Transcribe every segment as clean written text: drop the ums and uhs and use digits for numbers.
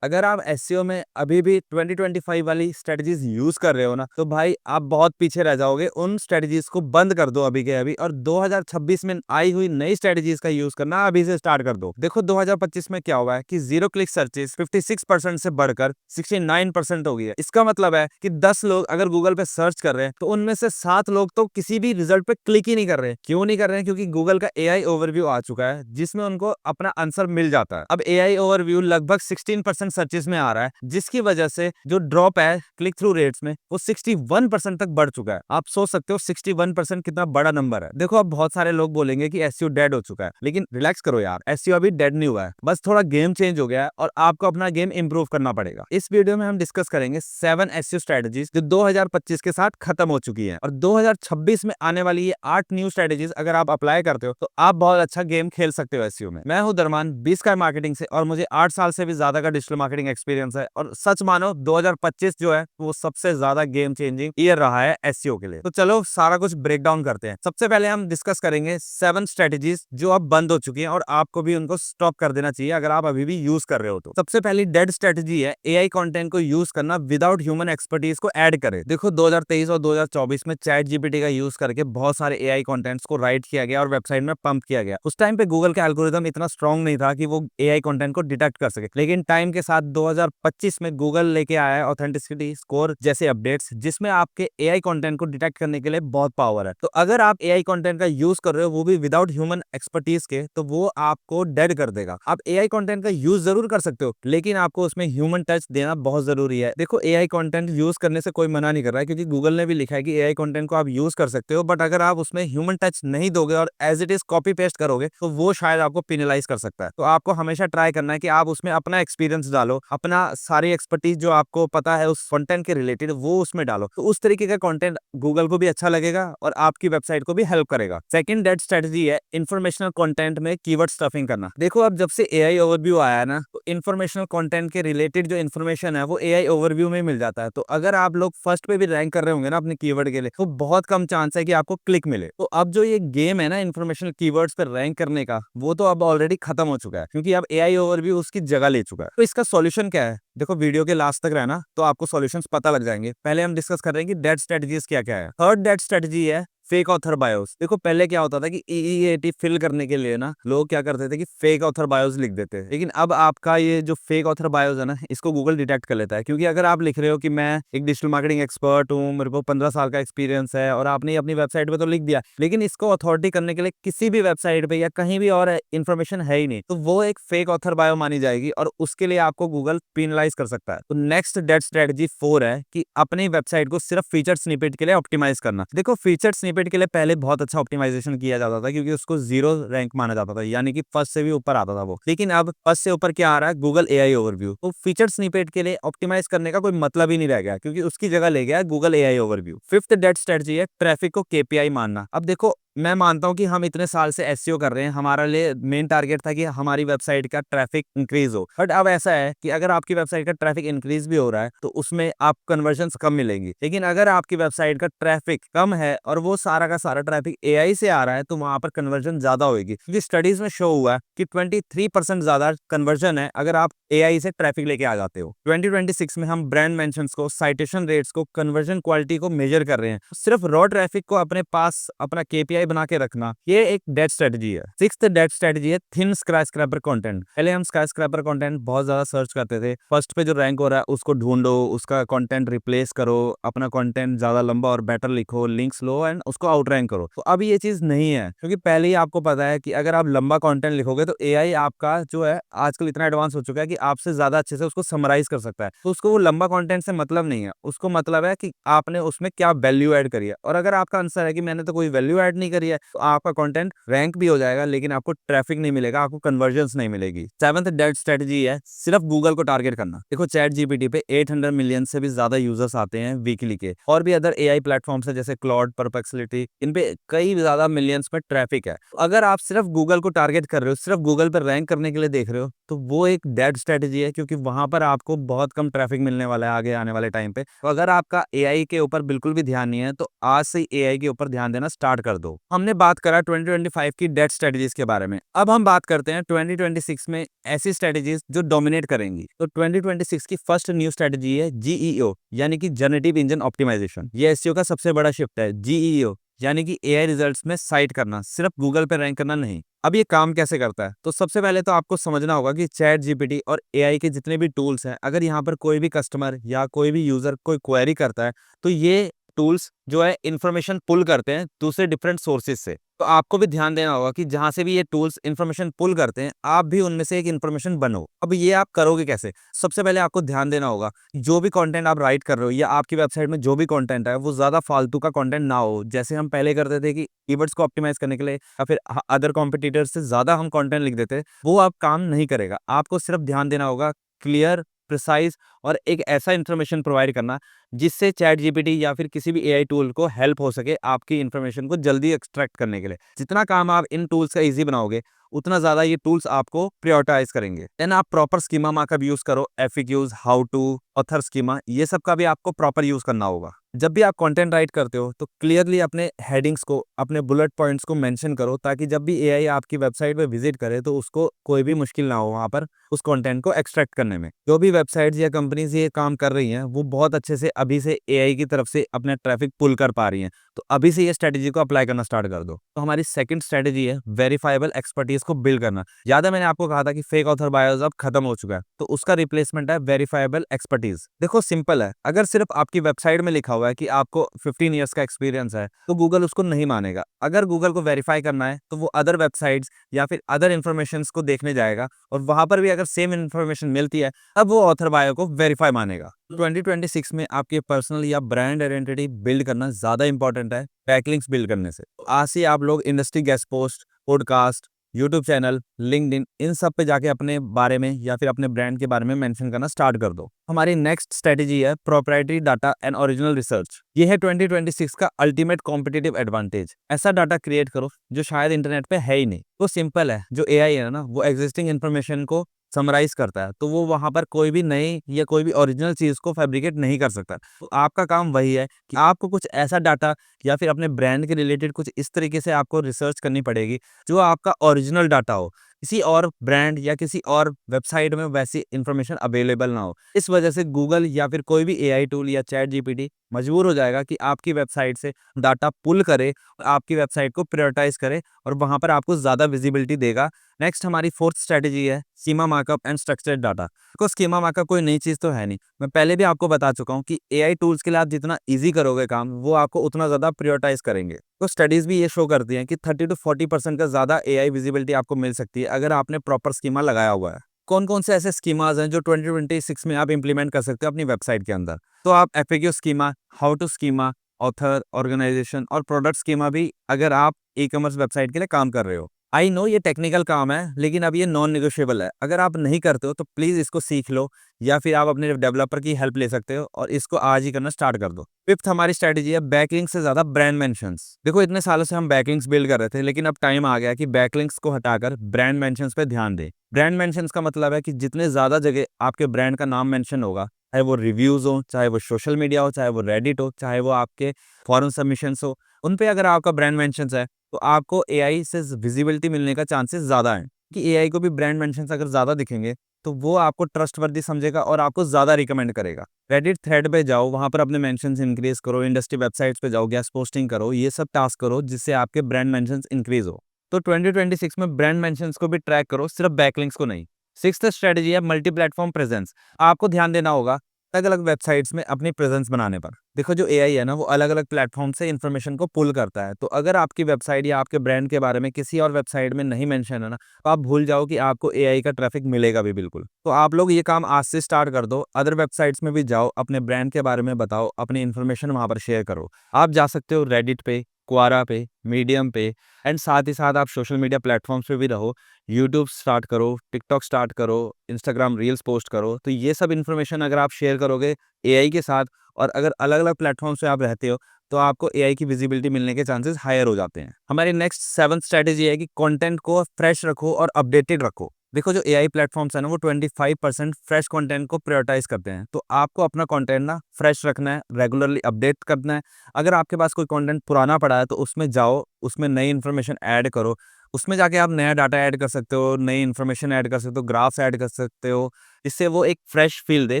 अगर आप एसईओ में अभी भी 2025 वाली स्ट्रेटजीज यूज कर रहे हो ना, तो भाई आप बहुत पीछे रह जाओगे। उन स्ट्रेटजीज को बंद कर दो अभी के अभी, और 2026 में आई हुई नई स्ट्रेटजीज का यूज करना अभी से स्टार्ट कर दो। देखो 2025 में क्या हुआ है कि जीरो क्लिक सर्चेस 56% से बढ़कर 69% हो गई है। इसका मतलब है कि 10 लोग अगर गूगल पे सर्च कर रहे हैं तो उनमें से 7 लोग तो किसी भी रिजल्ट पे क्लिक ही नहीं कर रहे हैं। क्यों नहीं कर रहे हैं? क्योंकि गूगल का एआई ओवरव्यू आ चुका है जिसमें उनको अपना आंसर मिल जाता है। अब एआई ओवरव्यू लगभग 16% सर्चेस में आ रहा है, जिसकी वजह से जो ड्रॉप है क्लिक थ्रू रेट्स में वो 61% तक बढ़ चुका है। आप सोच सकते हो 61% कितना बड़ा नंबर है। देखो अब बहुत सारे लोग बोलेंगे कि एसईओ डेड हो चुका है, लेकिन रिलैक्स करो यार, एसईओ अभी डेड नहीं हुआ है, बस थोड़ा गेम चेंज हो गया है और आपको अपना गेम इंप्रूव करना पड़ेगा। इस वीडियो में हम डिस्कस करेंगे 7 एसईओ स्ट्रेटजीज जो 2025 के साथ खत्म हो चुकी है, और 2026 में आने वाली ये 8 न्यू स्ट्रेटजीज अगर आप अप्लाई करते हो तो आप बहुत अच्छा गेम खेल सकते हो एसईओ में। मैं हूं दरमान 20 का मार्केटिंग से, और मुझे 8 साल से भी ज्यादा का डिजिटल मार्केटिंग एक्सपीरियंस है। और सच मानो 2025 जो है वो सबसे ज्यादा गेम चेंजिंग ईयर रहा है एसईओ के लिए। तो चलो सारा कुछ ब्रेक डाउन करते हैं। सबसे पहले हम डिस्कस करेंगे 7 स्ट्रेटजीज जो अब बंद हो चुकी हैं और आपको भी उनको स्टॉप कर देना चाहिए अगर आप अभी भी यूज कर रहे हो तो। सबसे पहली डेड स्ट्रेटजी है एआई कंटेंट को यूज करना विदाउट ह्यूमन एक्सपर्टीज को ऐड करे। देखो 2023 और 2024 में चैट जीपीटी का यूज करके बहुत सारे एआई कंटेंट्स को राइट किया गया और वेबसाइट में पंप किया गया। उस टाइम पे गूगल का एल्गोरिदम इतना स्ट्रांग नहीं था कि वो एआई कंटेंट को डिटेक्ट कर सके, लेकिन टाइम के साथ 2025 में गूगल लेके आया है ऑथेंटिसिटी स्कोर जैसे अपडेट्स, जिसमें आपके एआई कंटेंट को डिटेक्ट करने के लिए बहुत पावर है। तो अगर आप एआई कंटेंट का यूज कर रहे हो वो भी विदाउट ह्यूमन एक्सपर्टीज के, तो वो आपको डेड कर देगा। आप एआई कंटेंट का यूज जरूर कर सकते हो, लेकिन आपको उसमें ह्यूमन टच देना बहुत जरूरी है। देखो एआई कंटेंट यूज करने से कोई मना नहीं कर रहा है, क्योंकि गूगल ने भी लिखा है कि एआई कंटेंट को आप यूज कर सकते हो, बट अगर आप उसमें ह्यूमन टच नहीं दोगे और as it is copy paste करोगे तो वो शायद आपको पेनलाइज कर सकता है। तो आपको हमेशा ट्राई करना है कि आप उसमें अपना एक्सपीरियंस डालो, अपना सारी एक्सपर्टीज जो आपको पता है उस कंटेंट के रिलेटेड वो उसमें डालो। तो उस तरीके का कंटेंट गूगल को भी अच्छा लगेगा और आपकी वेबसाइट को भी हेल्प करेगा। सेकंड डेड स्ट्रेटजी है इंफॉर्मेशनल कंटेंट में कीवर्ड स्टफिंग करना। देखो अब जब से एआई ओवरव्यू आया है ना, तो इंफॉर्मेशनल कंटेंट के रिलेटेड जो इन्फॉर्मेशन है वो एआई ओवरव्यू में मिल जाता है। तो अगर आप लोग फर्स्ट पे भी रैंक कर रहे होंगे ना अपने कीवर्ड के लिए, तो बहुत कम चांस है कि आपको क्लिक मिले। तो अब जो ये गेम है ना इंफॉर्मेशनल कीवर्ड्स पर रैंक करने का, वो तो अब ऑलरेडी खत्म हो चुका है, क्योंकि अब एआई ओवरव्यू उसकी जगह ले चुका है। तो इसका सॉल्यूशन क्या है? देखो वीडियो के लास्ट तक रहना तो आपको सॉल्यूशंस पता लग जाएंगे। पहले हम डिस्कस कर रहे हैं कि डेड स्ट्रेटजीज क्या क्या है। थर्ड डेड स्ट्रेटजी है फेक ऑथर बायोस। देखो पहले क्या होता था कि ईईएटी फिल करने के लिए ना लोग क्या करते थे कि फेक ऑथर बायोस लिख देते, लेकिन अब आपका ये जो फेक ऑथर बायोस है ना, इसको गूगल डिटेक्ट कर लेता है। क्योंकि अगर आप लिख रहे हो कि मैं एक डिजिटल मार्केटिंग एक्सपर्ट हूँ, मेरे को 15 साल का एक्सपीरियंस है, और आपने अपनी वेबसाइट पे तो लिख दिया, लेकिन इसको अथॉरिटी करने के लिए किसी भी वेबसाइट पे या कहीं भी और इन्फॉर्मेशन है ही नहीं, तो वो एक फेक ऑथर बायो मानी जाएगी और उसके लिए आपको गूगल पेनलाइज कर सकता है। तो नेक्स्ट डेड स्ट्रेटजी 4 है कि अपनी वेबसाइट को सिर्फ फीचर स्निपेट के लिए ऑप्टिमाइज करना। देखो फीचर स्निपेट के लिए पहले बहुत अच्छा ऑप्टिमाइजेशन किया जाता था, क्योंकि उसको 0 रैंक माना जाता था, यानी कि फर्स्ट से भी ऊपर आता था वो। लेकिन अब फर्स्ट से ऊपर क्या आ रहा है? Google AI overview. तो फीचर स्निपेट के लिए ऑप्टिमाइज करने का कोई मतलब ही नहीं रह गया, क्योंकि उसकी जगह ले गया Google AI overview. Fifth dead strategy है ट्रैफिक को केपीआई मानना। अब देखो मैं मानता हूं कि हम इतने साल से एसईओ कर रहे हैं, हमारा लिए मेन टारगेट था कि हमारी वेबसाइट का ट्रैफिक इंक्रीज हो। बट अब ऐसा है कि अगर आपकी वेबसाइट का ट्रैफिक इंक्रीज भी हो रहा है तो उसमें आप कन्वर्जन्स कम मिलेंगी, लेकिन अगर आपकी वेबसाइट का ट्रैफिक कम है और वो सारा का सारा ट्रैफिक एआई से आ रहा है तो वहां पर कन्वर्जन ज्यादा होगी। क्योंकि स्टडीज में शो हुआ है कि 23% ज्यादा कन्वर्जन है अगर आप एआई से ट्रैफिक लेके आ जाते हो। 2026 में हम ब्रांड मेंशंस को, साइटेशन रेट्स को, कन्वर्जन क्वालिटी को मेजर कर रहे हैं। सिर्फ रॉ ट्रैफिक को अपने पास अपना केपीआई बना के रखना, ये एक डेड स्ट्रेटजी है। सिक्स्थ डेड स्ट्रेटजी है थिन स्काईस्क्रैपर कंटेंट। पहले हम स्काईस्क्रैपर कंटेंट बहुत ज्यादा सर्च करते थे, फर्स्ट पे जो रैंक हो रहा है उसको ढूंढो, उसका कंटेंट रिप्लेस करो, अपना कंटेंट ज्यादा लंबा और बेटर लिखो, लिंक्स लो एंड उसको आउट रैंक करो। तो अब ये चीज नहीं है, क्योंकि पहले ही आपको पता है कि अगर आप लंबा कंटेंट लिखोगे तो एआई आपका जो है आजकल इतना एडवांस हो चुका है कि आपसे ज्यादा अच्छे से उसको समराइज कर सकता है। तो उसको वो लंबा कंटेंट से मतलब नहीं है, उसको मतलब है कि आपने उसमें क्या वैल्यू ऐड करी है। और अगर आपका आंसर है कि मैंने तो कोई वैल्यू ऐड नहीं करी है, तो आपका कंटेंट रैंक भी हो जाएगा, लेकिन आपको ट्रैफिक नहीं मिलेगा, आपको कन्वर्जन्स नहीं मिलेगी। सेवंथ डेड स्ट्रेटजी है सिर्फ गूगल को टारगेट करना। देखो चैट जीपीटी पे 800 मिलियन से भी ज्यादा यूजर्स आते हैं वीकली के, और भी अदर एआई प्लेटफॉर्म्स है जैसे क्लॉड, परप्लेक्सिटी, इन पे कई ज्यादा मिलियंस में ट्रैफिक है। तो अगर आप सिर्फ गूगल को टारगेट कर रहे हो, सिर्फ गूगल पर रैंक करने के लिए देख रहे हो, तो वो एक डेड स्ट्रेटजी है, क्योंकि वहां पर आपको बहुत कम ट्रैफिक मिलने वाला है आगे आने वाले टाइम पे। तो अगर आपका एआई के ऊपर बिल्कुल भी ध्यान नहीं है तो आज से एआई के ऊपर ध्यान देना स्टार्ट कर दो। हमने बात करा 2025 की डेट स्ट्रेटजीज के बारे में। अब हम बात करते हैं 2026 में ऐसी स्ट्रेटजीज जो डोमिनेट करेंगी। तो 2026 की फर्स्ट न्यू स्ट्रेटजी है जीईओ, यानी कि जनरेटिव इंजन ऑप्टिमाइजेशन। ये एसईओ का सबसे बड़ा शिफ्ट है। जीईओ यानी कि एआई रिजल्ट्स में साइट करना, सिर्फ गूगल पे रैंक करना नहीं। अब ये काम कैसे करता है? तो सबसे पहले तो आपको समझना होगा कि चैट जीपीटी और एआई के जितने भी टूल्स हैं, अगर यहाँ पर कोई भी कस्टमर या कोई भी यूजर कोई क्वेरी करता है, तो ये टूल्स जो है इंफॉर्मेशन पुल करते हैं दूसरे डिफरेंट सोर्सेज से। तो आपको भी ध्यान देना होगा कि जहां से भी ये टूल्स इंफॉर्मेशन पुल करते हैं, आप भी उनमें से एक इंफॉर्मेशन बनो। अब ये आप करोगे कैसे? सबसे पहले आपको ध्यान देना होगा जो भी कंटेंट आप राइट कर रहे हो या आपकी वेबसाइट में जो भी कंटेंट है, वो ज्यादा फालतू का कंटेंट ना हो। जैसे हम पहले करते थे कि कीवर्ड्स को ऑप्टिमाइज करने के लिए या फिर अदर कॉम्पिटिटर से ज्यादा हम कंटेंट लिख देते, वो अब काम नहीं करेगा। आपको सिर्फ ध्यान देना होगा क्लियर, प्रिसाइज और एक ऐसा इंफॉर्मेशन प्रोवाइड करना जिससे चैट जीपीटी या फिर किसी भी एआई टूल को हेल्प हो सके आपकी इंफॉर्मेशन को जल्दी एक्सट्रैक्ट करने के लिए। जितना काम आप इन टूल्स का इजी बनाओगे, उतना ज्यादा ये टूल्स आपको प्रायोरिटाइज करेंगे। देन आप प्रॉपर स्कीमा मार्कअप यूज करो, FAQs, how to, author schema, ये सब का भी आपको प्रॉपर यूज करना होगा। जब भी आप कंटेंट राइट करते हो तो क्लियरली अपने हेडिंग्स को, अपने बुलेट पॉइंट्स को मेंशन करो, ताकि जब भी एआई आपकी वेबसाइट पे विजिट करे तो उसको कोई भी मुश्किल ना हो वहां पर उस कंटेंट को एक्सट्रैक्ट करने में। जो भी वेबसाइट्स या कंपनीज ये काम कर रही हैं, वो बहुत अच्छे से अभी से एआई की तरफ से अपना ट्रैफिक पुल कर पा रही हैं। तो अभी से ये स्ट्रेटेजी को अप्लाई करना स्टार्ट कर दो। तो हमारी सेकंड स्ट्रेटेजी है वेरीफाइबल एक्सपर्टीज को बिल्ड करना। याद है मैंने आपको कहा था कि फेक ऑथर बायोस अब खत्म हो चुका है, तो उसका रिप्लेसमेंट है वेरीफाइबल एक्सपर्टीज। देखो सिंपल है, अगर सिर्फ आपकी वेबसाइट में लिखा हुआ है कि आपको 15 ईयर्स का एक्सपीरियंस है, तो गूगल उसको नहीं मानेगा। अगर गूगल को वेरीफाई करना है तो वो अदर वेबसाइट्स या फिर अदर इन्फॉर्मेशन को देखने जाएगा, और वहां पर भी अगर सेम इन्फॉर्मेशन मिलती है, अब वो ऑथर बायो को वेरीफाई मानेगा। 2026 में आपके पर्सनल या ब्रांड आइडेंटिटी बिल्ड करना ज्यादा इंपॉर्टेंट है बैकलिंक्स बिल्ड करने से। तो आज से आप लोग industry guest post, podcast, YouTube channel, LinkedIn, इन सब पे जाके अपने बारे में या फिर अपने ब्रांड के बारे में मेंशन करना स्टार्ट कर दो। हमारी नेक्स्ट स्ट्रेटेजी है proprietary data and original research. ये है 2026 का अल्टीमेट कॉम्पिटिटिव एडवांटेज। ऐसा डाटा क्रिएट करो जो शायद इंटरनेट पे है ही नहीं। वो सिंपल है, जो एआई है ना, वो एग्जिस्टिंग इन्फॉर्मेशन को समराइज करता है, तो वो वहां पर कोई भी नई या कोई भी ओरिजिनल चीज को फैब्रिकेट नहीं कर सकता। तो आपका काम वही है कि आपको कुछ ऐसा डाटा या फिर अपने ब्रांड के रिलेटेड कुछ इस तरीके से आपको रिसर्च करनी पड़ेगी जो आपका ओरिजिनल डाटा हो, किसी और ब्रांड या किसी और वेबसाइट में वैसी इंफॉर्मेशन अवेलेबल ना हो। इस वजह से गूगल या फिर कोई भी एआई टूल या चैट जीपीटी मजबूर हो जाएगा कि आपकी वेबसाइट से डाटा पुल करे और आपकी वेबसाइट को प्रायोरिटाइज करे, और वहां पर आपको ज्यादा विजिबिलिटी देगा। नेक्स्ट हमारी फोर्थ स्ट्रेटेजी है schema markup and structured data. देखो स्कीमा मार्कअप कोई नई चीज तो है नहीं, मैं पहले भी आपको बता चुका हूँ कि एआई टूल्स के लिए आप जितना इजी करोगे काम, वो आपको उतना ज्यादा प्रायोरिटाइज करेंगे। तो स्टडीज भी ये शो करती हैं कि 30 to 40% का ज्यादा एआई विजिबिलिटी आपको मिल सकती है अगर आपने प्रॉपर स्कीमा लगाया हुआ है। कौन कौन से ऐसे स्कीमाज हैं जो 2026 में आप इंप्लीमेंट कर सकते हो अपनी वेबसाइट के अंदर? तो आप FAQ schema, how to schema, author, organization और प्रोडक्ट स्कीमा भी, अगर आप ई कॉमर्स वेबसाइट के लिए काम कर रहे हो। आई नो ये टेक्निकल काम है, लेकिन अब ये नॉन निगोशिएबल है। अगर आप नहीं करते हो तो प्लीज इसको सीख लो, या फिर आप अपने डेवलपर की हेल्प ले सकते हो और इसको आज ही करना स्टार्ट कर दो। फिफ्थ हमारी स्ट्रेटेजी है बैकलिंक्स से ज्यादा ब्रांड मेंशंस। देखो इतने सालों से हम बैकलिंक्स बिल्ड कर रहे थे, लेकिन अब टाइम आ गया कि बैकलिंक्स को हटाकर ब्रांड मेंशंस पे ध्यान दें। ब्रांड मेंशंस का मतलब है कि जितने ज्यादा जगह आपके ब्रांड का नाम मेंशन होगा, चाहे वो रिव्यूज हो, चाहे वो सोशल मीडिया हो, चाहे वो रेडिट हो, चाहे वो आपके फॉरेन सबमिशंस हो, उन पे अगर आपका ब्रांड मेंशंस है, तो आपको एआई से विजिबिलिटी मिलने का चांसेस ज्यादा है। कि एआई को भी ब्रांड मेंशंस अगर ज्यादा दिखेंगे, तो वो आपको ट्रस्टवर्दी समझेगा और आपको ज्यादा रिकमेंड करेगा। रेडिट थ्रेड पे जाओ, वहां पर अपने मेंशंस इंक्रीज करो, इंडस्ट्री वेबसाइट्स पे जाओ, गेस्ट पोस्टिंग करो, ये सब टास्क करो जिससे आपके ब्रांड मेंशंस इंक्रीज हो। तो 2026 में ब्रांड मेंशंस को भी ट्रैक करो, सिर्फ बैकलिंक्स को नहीं। सिक्स्थ स्ट्रेटेजी है मल्टी प्लेटफॉर्म प्रेजेंस। आपको ध्यान देना होगा अलग अलग वेबसाइट्स में अपनी प्रेजेंस बनाने पर। देखो जो एआई है ना, वो अलग अलग प्लेटफॉर्म से इन्फॉर्मेशन को पुल करता है। तो अगर आपकी वेबसाइट या आपके ब्रांड के बारे में किसी और वेबसाइट में नहीं मेंशन है ना, तो आप भूल जाओ कि आपको एआई का ट्रैफिक मिलेगा भी बिल्कुल। तो आप लोग ये काम आज से स्टार्ट कर दो, अदर वेबसाइट्स में भी जाओ, अपने ब्रांड के बारे में बताओ, अपनी इन्फॉर्मेशन वहां पर शेयर करो। आप जा सकते हो रेडिट पे, क्वारा पे, मीडियम पे, एंड साथ ही साथ आप सोशल मीडिया प्लेटफॉर्म्स पे भी रहो। यूट्यूब स्टार्ट करो, टिकटॉक स्टार्ट करो, इंस्टाग्राम रील्स पोस्ट करो। तो ये सब इन्फॉर्मेशन अगर आप शेयर करोगे एआई के साथ, और अगर अलग अलग प्लेटफॉर्म्स पे आप रहते हो, तो आपको एआई की विजिबिलिटी मिलने के चांसेस हायर हो जाते हैं। हमारी नेक्स्ट सेवंथ स्ट्रेटेजी है कि कंटेंट को फ्रेश रखो और अपडेटेड रखो। देखो जो एआई प्लेटफॉर्म्स है ना वो 25% फ्रेश कंटेंट को प्रायोरिटाइज करते हैं। तो आपको अपना कंटेंट ना फ्रेश रखना है, रेगुलरली अपडेट करना है। अगर आपके पास कोई कंटेंट पुराना पड़ा है तो उसमें जाओ, उसमें नई इन्फॉर्मेशन ऐड करो। उसमें जाके आप नया डाटा ऐड कर सकते हो, नई इन्फॉर्मेशन ऐड कर सकते हो, ग्राफ्स ऐड कर सकते हो, जिससे वो एक फ्रेश फील दे,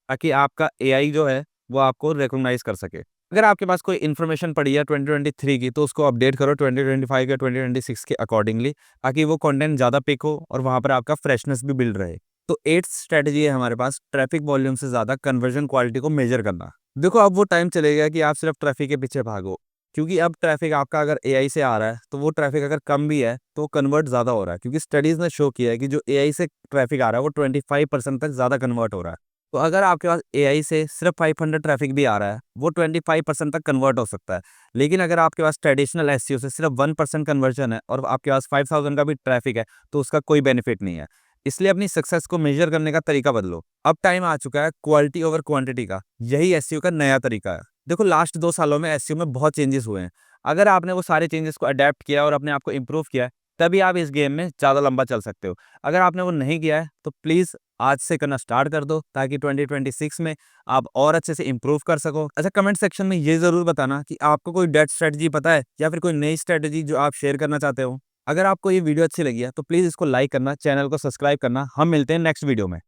ताकि आपका एआई जो है वो आपको रिकॉग्नाइज कर सके। अगर आपके पास कोई इन्फॉर्मेशन पड़ी है 2023 की, तो उसको अपडेट करो 2025 या 2026 के अकॉर्डिंगली, ताकि वो कंटेंट ज़्यादा पिक हो और वहाँ पर आपका फ्रेशनेस भी बिल्ड रहे। तो 8th स्ट्रैटेजी है हमारे पास, ट्रैफिक वॉल्यूम से ज़्यादा कन्वर्जन क्वालिटी को मेजर करना। देखो अब वो टाइम चले गया कि आप सिर्फ ट्रैफिक के पीछे भागो, क्योंकि अब ट्रैफिक आपका अगर एआई से आ रहा है, तो वो ट्रैफिक अगर कम भी है तो कन्वर्ट ज़्यादा हो रहा है, क्योंकि स्टडीज़ ने शो किया है कि जो एआई से ट्रैफिक आ रहा है वो 25% तक ज़्यादा कन्वर्ट हो रहा है। तो अगर आपके पास एआई से सिर्फ 500 ट्रैफिक भी आ रहा है, वो 25% तक कन्वर्ट हो सकता है। लेकिन अगर आपके पास ट्रेडिशनल एसईओ से सिर्फ 1% कन्वर्जन है और आपके पास 5000 का भी ट्रैफिक है, तो उसका कोई बेनिफिट नहीं है। इसलिए अपनी सक्सेस को मेजर करने का तरीका बदलो। अब टाइम आ चुका है क्वालिटी ओवर क्वांटिटी का। यही एसईओ का नया तरीका है। देखो लास्ट 2 सालों में एसईओ में बहुत चेंजेस हुए हैं। अगर आपने वो सारे चेंजेस को अडैप्ट किया और अपने आप को इम्प्रूव किया है, तभी आप इस गेम में ज़्यादा लंबा चल सकते हो। अगर आपने वो नहीं किया है, तो प्लीज़ आज से करना स्टार्ट कर दो, ताकि 2026 में आप और अच्छे से इम्प्रूव कर सको। अच्छा, कमेंट सेक्शन में ये ज़रूर बताना कि आपको कोई डेट स्ट्रैटेजी पता है या फिर कोई नई स्ट्रैटेजी जो आप शेयर करना चाहते हो। अगर आपको ये वीडियो अच्छी लगी है तो प्लीज़ इसको लाइक करना, चैनल को सब्सक्राइब करना। हम मिलते हैं नेक्स्ट वीडियो में।